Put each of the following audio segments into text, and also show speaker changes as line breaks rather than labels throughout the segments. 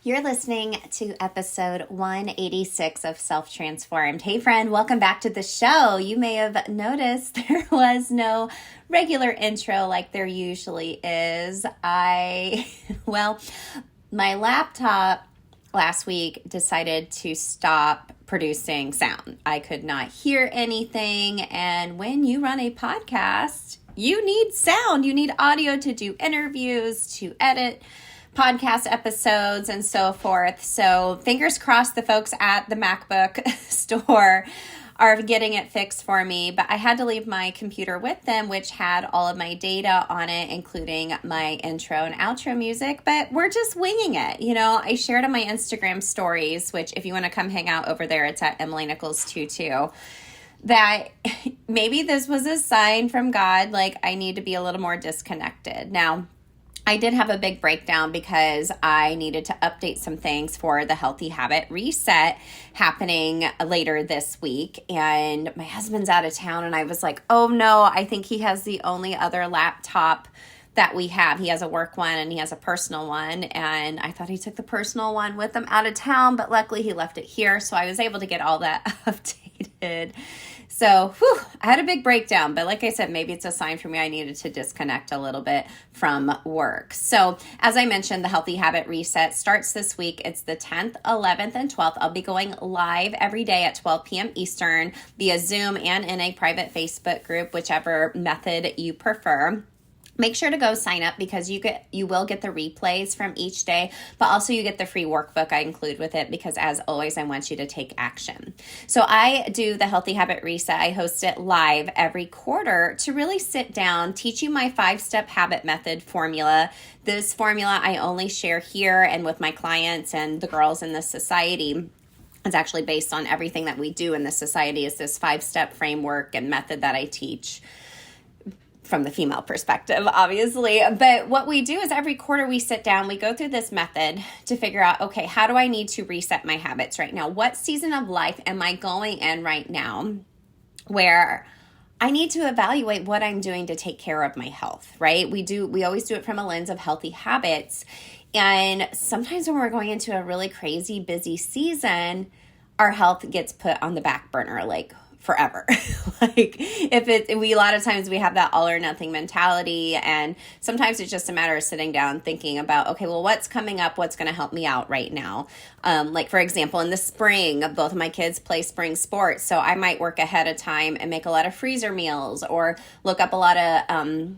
You're listening to episode 186 of Self-Transformed. Hey friend, welcome back to the show. You may have noticed there was no regular intro like there usually is. My laptop last week decided to stop producing sound. I could not hear anything, and when you run a podcast, you need sound. You need audio to do interviews, to edit podcast episodes and so forth. So fingers crossed the folks at the MacBook store are getting it fixed for me. But I had to leave my computer with them, which had all of my data on it, including my intro and outro music. But we're just winging it. You know, I shared on my Instagram stories, which if you want to come hang out over there, it's at Emily Nichols 22. That maybe this was a sign from God, like I need to be a little more disconnected. Now, I did have a big breakdown because I needed to update some things for the Healthy Habit Reset happening later this week. And my husband's out of town and I was like, oh no, I think he has the only other laptop that we have. He has a work one and he has a personal one. And I thought he took the personal one with him out of town, but luckily he left it here. So I was able to get all that updated. So I had a big breakdown, but like I said, maybe it's a sign for me I needed to disconnect a little bit from work. So as I mentioned, the Healthy Habit Reset starts this week. It's the 10th, 11th, and 12th. I'll be going live every day at 12 p.m. Eastern via Zoom and in a private Facebook group, whichever method you prefer. Make sure to go sign up because you will get the replays from each day, but also you get the free workbook I include with it because as always, I want you to take action. So I do the Healthy Habit Reset. I host it live every quarter to really sit down, teach you my 5-step habit method formula. This formula I only share here and with my clients and the girls in the society. It's actually based on everything that we do in the society is this 5-step framework and method that I teach from the female perspective, obviously. But what we do is every quarter we sit down, we go through this method to figure out, okay, how do I need to reset my habits right now? What season of life am I going in right now where I need to evaluate what I'm doing to take care of my health, right? We always do it from a lens of healthy habits. And sometimes when we're going into a really crazy, busy season, our health gets put on the back burner, like forever. A lot of times we have that all or nothing mentality. And sometimes it's just a matter of sitting down thinking about, okay, well, what's coming up? What's going to help me out right now? Like for example, in the spring, both of my kids play spring sports. So I might work ahead of time and make a lot of freezer meals or look up a lot of,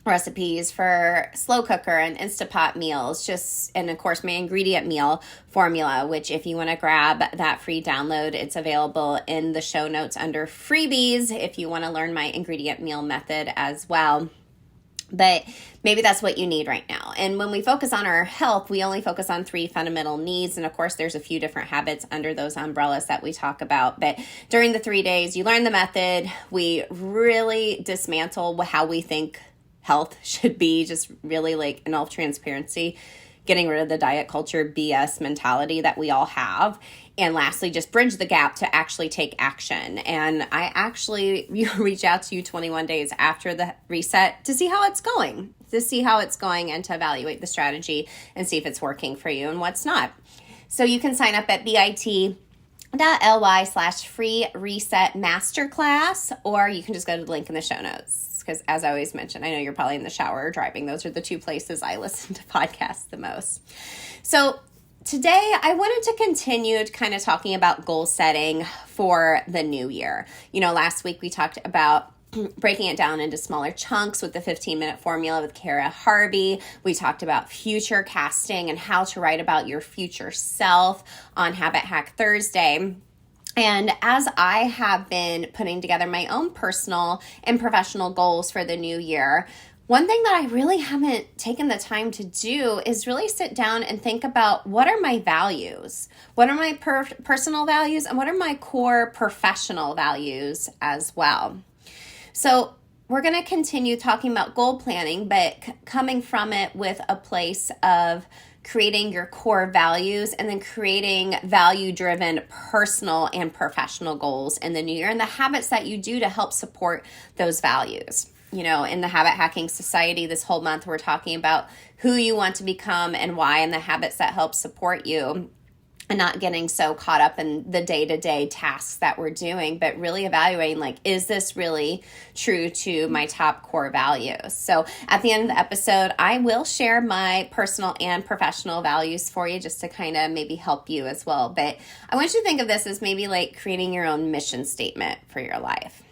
recipes for slow cooker and Instapot meals, and of course my ingredient meal formula, which if you want to grab that free download, it's available in the show notes under freebies if you want to learn my ingredient meal method as well. But maybe that's what you need right now. And when we focus on our health, we only focus on 3 fundamental needs. And of course, there's a few different habits under those umbrellas that we talk about. But during the 3 days, you learn the method. We really dismantle how we think health should be, just really like in all transparency, getting rid of the diet culture BS mentality that we all have. And lastly, just bridge the gap to actually take action. And I actually reach out to you 21 days after the reset to see how it's going, and to evaluate the strategy and see if it's working for you and what's not. So you can sign up at bit.ly/free reset masterclass, or you can just go to the link in the show notes. Because as I always mention, I know you're probably in the shower or driving. Those are the 2 places I listen to podcasts the most. So today I wanted to continue kind of talking about goal setting for the new year. You know, last week we talked about breaking it down into smaller chunks with the 15-minute formula with Kara Harvey. We talked about future casting and how to write about your future self on Habit Hack Thursday. And as I have been putting together my own personal and professional goals for the new year, one thing that I really haven't taken the time to do is really sit down and think about what are my values? What are my personal values and what are my core professional values as well? So we're going to continue talking about goal planning, but coming from it with a place of creating your core values and then creating value-driven personal and professional goals in the new year and the habits that you do to help support those values. In the Habit Hacking Society this whole month, we're talking about who you want to become and why, and the habits that help support you, and not getting so caught up in the day-to-day tasks that we're doing, but really evaluating, like, is this really true to my top core values? So at the end of the episode, I will share my personal and professional values for you, just to kind of maybe help you as well. But I want you to think of this as maybe like creating your own mission statement for your life.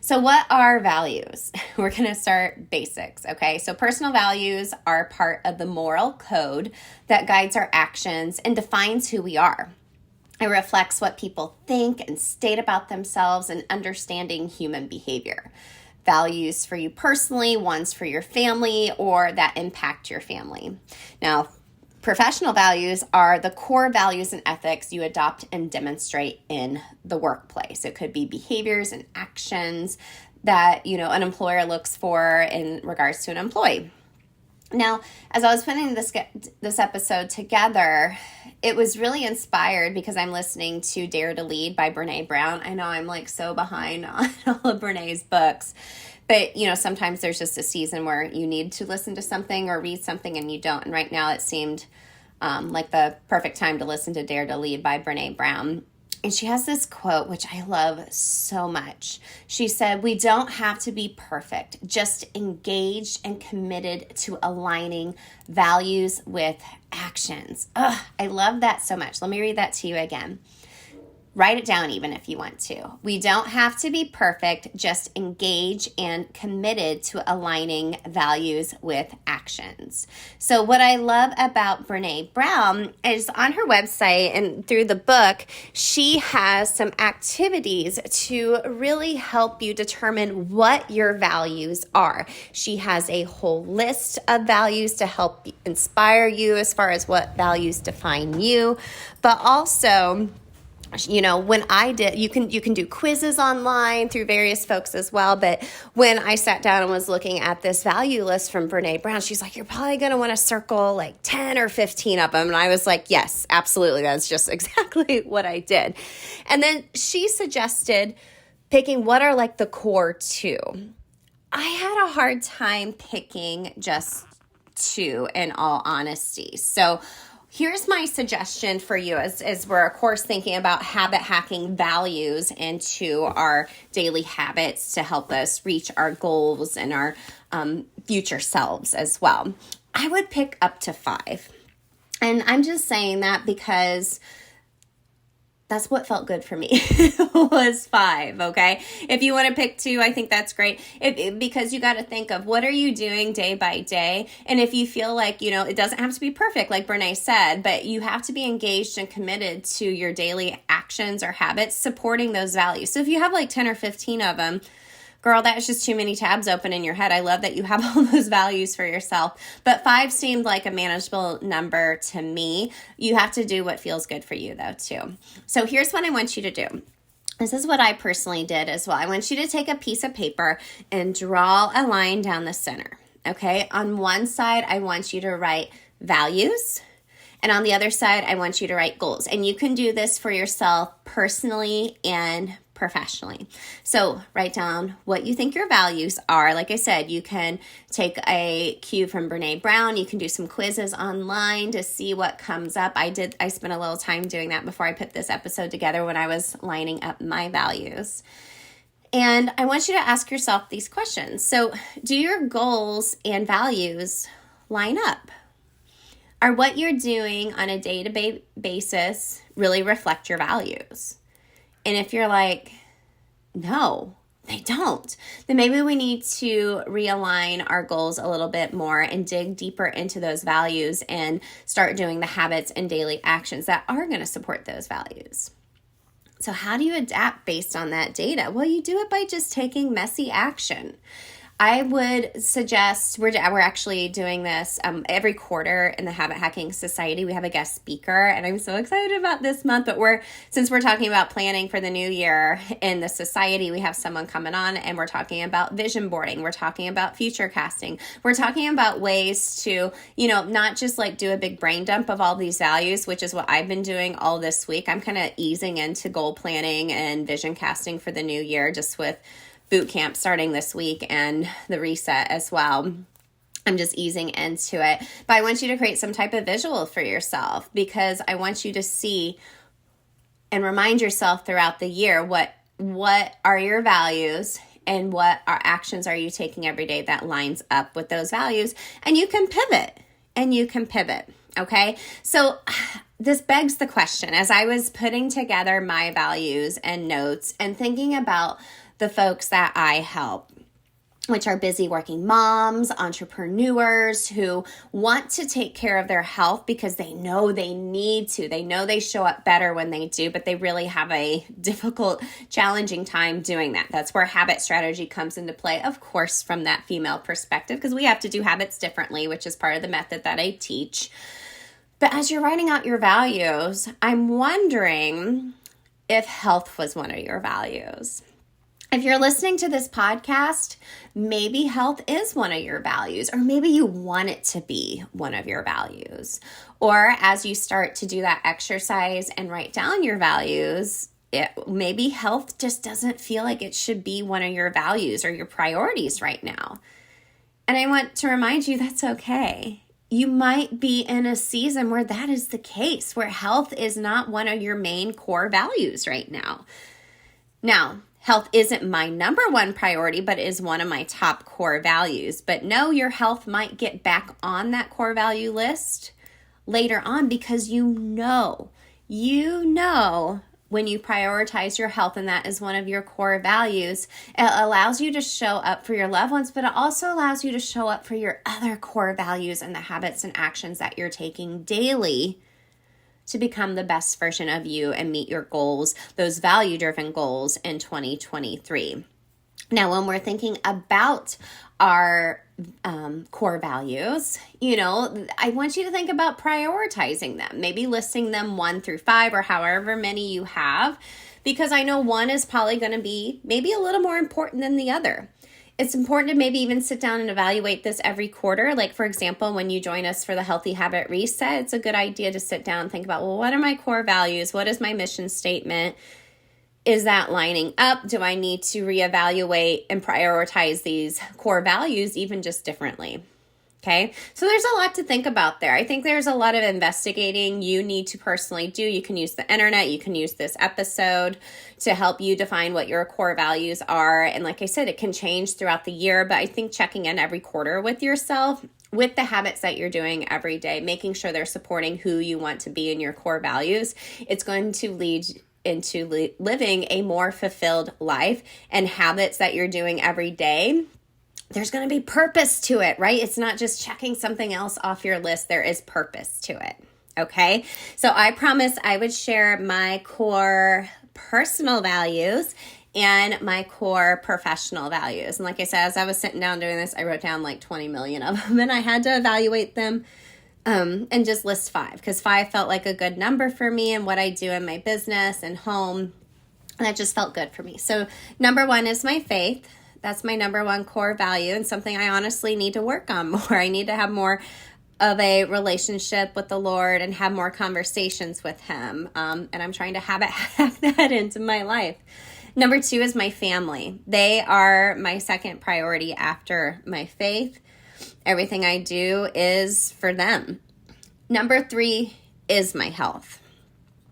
So what are values? We're going to start basics, okay? So personal values are part of the moral code that guides our actions and defines who we are. It reflects what people think and state about themselves and understanding human behavior. Values for you personally, ones for your family, or that impact your family. Now, professional values are the core values and ethics you adopt and demonstrate in the workplace. It could be behaviors and actions that, an employer looks for in regards to an employee. Now, as I was putting this episode together, it was really inspired because I'm listening to Dare to Lead by Brene Brown. I know I'm like so behind on all of Brene's books. But, sometimes there's just a season where you need to listen to something or read something and you don't. And right now it seemed like the perfect time to listen to Dare to Lead by Brene Brown. And she has this quote, which I love so much. She said, "We don't have to be perfect, just engaged and committed to aligning values with actions." Ugh, I love that so much. Let me read that to you again. Write it down even if you want to. We don't have to be perfect, just engage and committed to aligning values with actions. So what I love about Brene Brown is on her website and through the book, she has some activities to really help you determine what your values are. She has a whole list of values to help inspire you as far as what values define you, but also when I did, you can do quizzes online through various folks as well. But when I sat down and was looking at this value list from Brene Brown, she's like, "You're probably going to want to circle like 10 or 15 of them." And I was like, yes, absolutely. That's just exactly what I did. And then she suggested picking what are like the core two. I had a hard time picking just two, in all honesty. So here's my suggestion for you as we're, of course, thinking about habit hacking values into our daily habits to help us reach our goals and our future selves as well. I would pick up to 5. And I'm just saying that because that's what felt good for me was 5, okay? If you want to pick 2, I think that's great because you got to think of what are you doing day by day? And if you feel like, it doesn't have to be perfect, like Brene said, but you have to be engaged and committed to your daily actions or habits supporting those values. So if you have like 10 or 15 of them, girl, that is just too many tabs open in your head. I love that you have all those values for yourself. But 5 seemed like a manageable number to me. You have to do what feels good for you, though, too. So here's what I want you to do. This is what I personally did as well. I want you to take a piece of paper and draw a line down the center, okay? On one side, I want you to write values. And on the other side, I want you to write goals. And you can do this for yourself personally and professionally. So write down what you think your values are. Like I said, you can take a cue from Brene Brown. You can do some quizzes online to see what comes up. I spent a little time doing that before I put this episode together when I was lining up my values. And I want you to ask yourself these questions. So do your goals and values line up? Are what you're doing on a day-to-day basis really reflect your values? And if you're like, no, they don't, then maybe we need to realign our goals a little bit more and dig deeper into those values and start doing the habits and daily actions that are going to support those values. So how do you adapt based on that data? Well, you do it by just taking messy action. I would suggest, we're actually doing this every quarter in the Habit Hacking Society. We have a guest speaker, and I'm so excited about this month. But since we're talking about planning for the new year in the society, we have someone coming on, and we're talking about vision boarding. We're talking about future casting. We're talking about ways to, not just like do a big brain dump of all these values, which is what I've been doing all this week. I'm kind of easing into goal planning and vision casting for the new year, just with boot camp starting this week and the reset as well. I'm just easing into it. But I want you to create some type of visual for yourself, because I want you to see and remind yourself throughout the year what are your values and what actions are you taking every day that lines up with those values. And you can pivot. Okay? So this begs the question, as I was putting together my values and notes and thinking about the folks that I help, which are busy working moms, entrepreneurs who want to take care of their health because they know they need to. They know they show up better when they do, but they really have a difficult, challenging time doing that. That's where habit strategy comes into play, of course, from that female perspective, because we have to do habits differently, which is part of the method that I teach. But as you're writing out your values, I'm wondering if health was one of your values. If you're listening to this podcast, maybe health is one of your values, or maybe you want it to be one of your values. Or as you start to do that exercise and write down your values, maybe health just doesn't feel like it should be one of your values or your priorities right now. And I want to remind you that's okay. You might be in a season where that is the case, where health is not one of your main core values right now. Now, health isn't my number one priority, but is one of my top core values. But no, your health might get back on that core value list later on, because you know when you prioritize your health and that is one of your core values, it allows you to show up for your loved ones, but it also allows you to show up for your other core values and the habits and actions that you're taking daily to become the best version of you and meet your goals, those value-driven goals in 2023. Now, when we're thinking about our core values, I want you to think about prioritizing them, maybe listing them 1 through 5 or however many you have, because I know one is probably going to be maybe a little more important than the other. It's important to maybe even sit down and evaluate this every quarter. Like, for example, when you join us for the Healthy Habit Reset, it's a good idea to sit down and think about, well, what are my core values? What is my mission statement? Is that lining up? Do I need to reevaluate and prioritize these core values even just differently? Okay, so there's a lot to think about there. I think there's a lot of investigating you need to personally do. You can use the internet, you can use this episode to help you define what your core values are. And like I said, it can change throughout the year, but I think checking in every quarter with yourself, with the habits that you're doing every day, making sure they're supporting who you want to be in your core values, it's going to lead into living a more fulfilled life. And habits that you're doing every day, there's going to be purpose to it, right? It's not just checking something else off your list. There is purpose to it, okay? So I promised I would share my core personal values and my core professional values. And like I said, as I was sitting down doing this, I wrote down like 20 million of them, and I had to evaluate them and just list 5, because 5 felt like a good number for me and what I do in my business and home. And that just felt good for me. So number 1 is my faith. That's my number 1 core value, and something I honestly need to work on more. I need to have more of a relationship with the Lord and have more conversations with Him. And I'm trying to hack that into my life. Number 2 is my family. They are my second priority after my faith. Everything I do is for them. Number 3 is my health.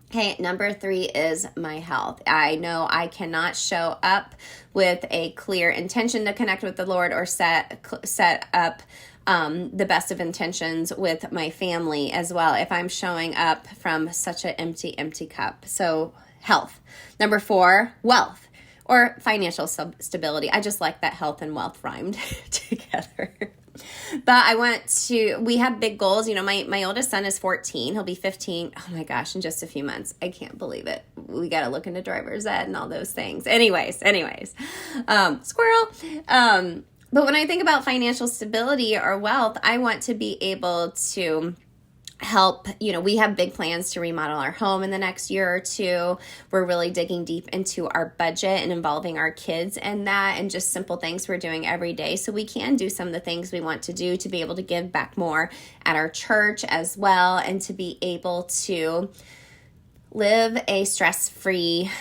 Okay, number 3 is my health. I know I cannot show up with a clear intention to connect with the Lord or set up the best of intentions with my family as well if I'm showing up from such an empty cup. So health. Number 4, wealth or financial stability. I just like that health and wealth rhymed together. But we have big goals. My oldest son is 14. He'll be 15. Oh my gosh, in just a few months. I can't believe it. We got to look into driver's ed and all those things. Anyways, squirrel. But when I think about financial stability or wealth, I want to be able to help. We have big plans to remodel our home in the next year or 2. We're really digging deep into our budget and involving our kids in that, and just simple things we're doing every day so we can do some of the things we want to do to be able to give back more at our church as well, and to be able to live a stress-free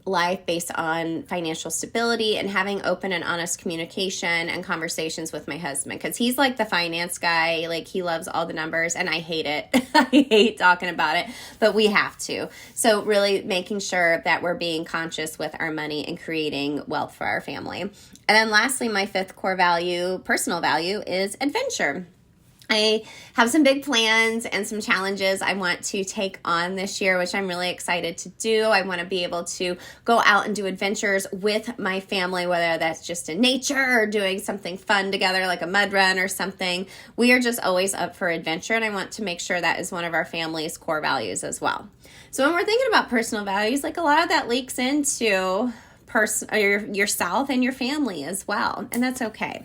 life based on financial stability and having open and honest communication and conversations with my husband, because he's like the finance guy. Like, he loves all the numbers and I hate it. I hate talking about it, but we have to. So really making sure that we're being conscious with our money and creating wealth for our family. And then lastly, my fifth core value, personal value, is adventure. I have some big plans and some challenges I want to take on this year, which I'm really excited to do. I want to be able to go out and do adventures with my family, whether that's just in nature or doing something fun together, like a mud run or something. We are just always up for adventure, and I want to make sure that is one of our family's core values as well. So when we're thinking about personal values, like, a lot of that leaks into yourself and your family as well, and that's okay.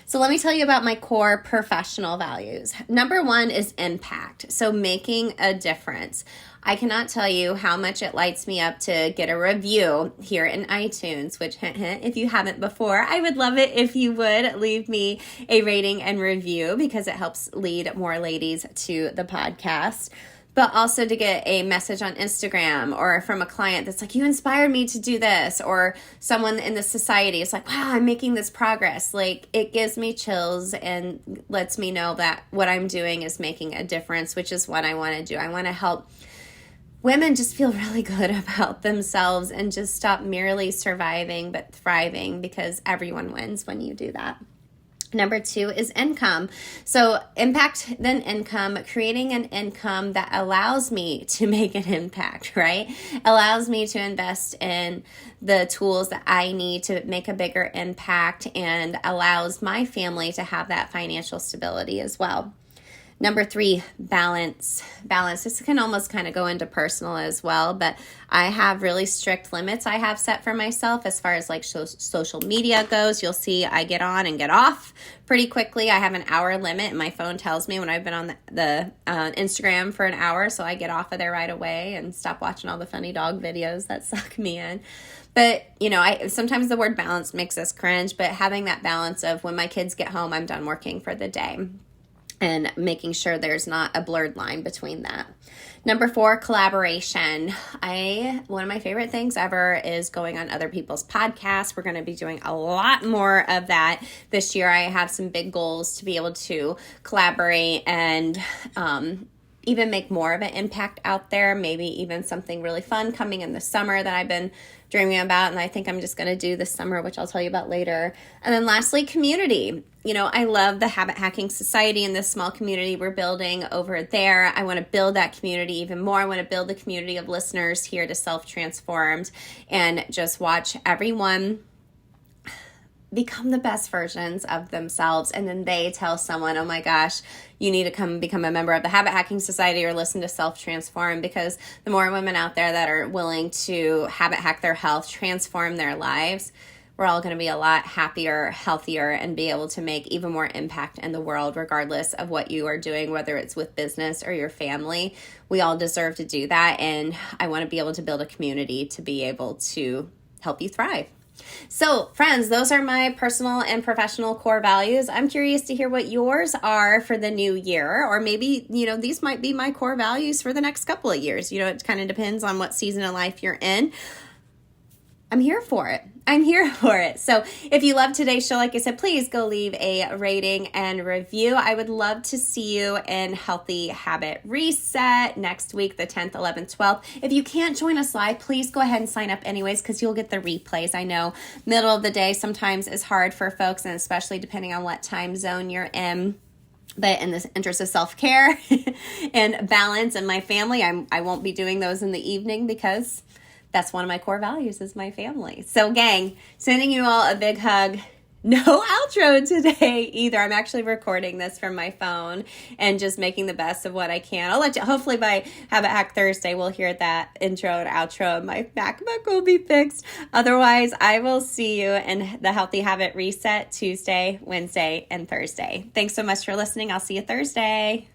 So let me tell you about my core professional values. Number one is impact. So making a difference. I cannot tell you how much it lights me up to get a review here in iTunes, which, if you haven't before, I would love it if you would leave me a rating and review, because it helps lead more ladies to the podcast. But also to get a message on Instagram or from a client that's like, you inspired me to do this, or someone in the society is like, wow, I'm making this progress. Like, it gives me chills and lets me know that what I'm doing is making a difference, which is what I want to do. I want to help women just feel really good about themselves and just stop merely surviving but thriving, because everyone wins when you do that. Number two is income. So impact, then income, creating an income that allows me to make an impact, right? Allows me to invest in the tools that I need to make a bigger impact, and allows my family to have that financial stability as well. Number three, balance. Balance. This can almost kind of go into personal as well, but I have really strict limits I have set for myself as far as like social media goes. You'll see I get on and get off pretty quickly. I have an hour limit, and my phone tells me when I've been on the Instagram for an hour, so I get off of there right away and stop watching all the funny dog videos that suck me in. But, sometimes the word balance makes us cringe, but having that balance of when my kids get home, I'm done working for the day, and making sure there's not a blurred line between that. Number four, collaboration. One of my favorite things ever is going on other people's podcasts. We're going to be doing a lot more of that this year. I have some big goals to be able to collaborate and even make more of an impact out there. Maybe even something really fun coming in the summer that I've been dreaming about, and I think I'm just going to do this summer, which I'll tell you about later. And then lastly, community. I love the Habit Hacking Society and this small community we're building over there. I want to build that community even more. I want to build a community of listeners here to Self-Transformed, and just watch everyone become the best versions of themselves, and then they tell someone, oh my gosh, you need to come become a member of the Habit Hacking Society or listen to Self-Transform, because the more women out there that are willing to habit hack their health, transform their lives, we're all going to be a lot happier, healthier, and be able to make even more impact in the world, regardless of what you are doing, whether it's with business or your family. We all deserve to do that, and I want to be able to build a community to be able to help you thrive. So, friends, those are my personal and professional core values. I'm curious to hear what yours are for the new year, or maybe, these might be my core values for the next couple of years. It kind of depends on what season of life you're in. I'm here for it. So if you love today's show, like I said, please go leave a rating and review. I would love to see you in Healthy Habit Reset next week, the 10th, 11th, 12th. If you can't join us live, please go ahead and sign up anyways, because you'll get the replays. I know middle of the day sometimes is hard for folks, and especially depending on what time zone you're in. But in the interest of self-care and balance and my family, I won't be doing those in the evening, because that's one of my core values is my family. So gang, sending you all a big hug. No outro today either. I'm actually recording this from my phone and just making the best of what I can. I'll let you, hopefully by Habit Hack Thursday, we'll hear that intro and outro and my MacBook will be fixed. Otherwise, I will see you in the Healthy Habit Reset Tuesday, Wednesday, and Thursday. Thanks so much for listening. I'll see you Thursday.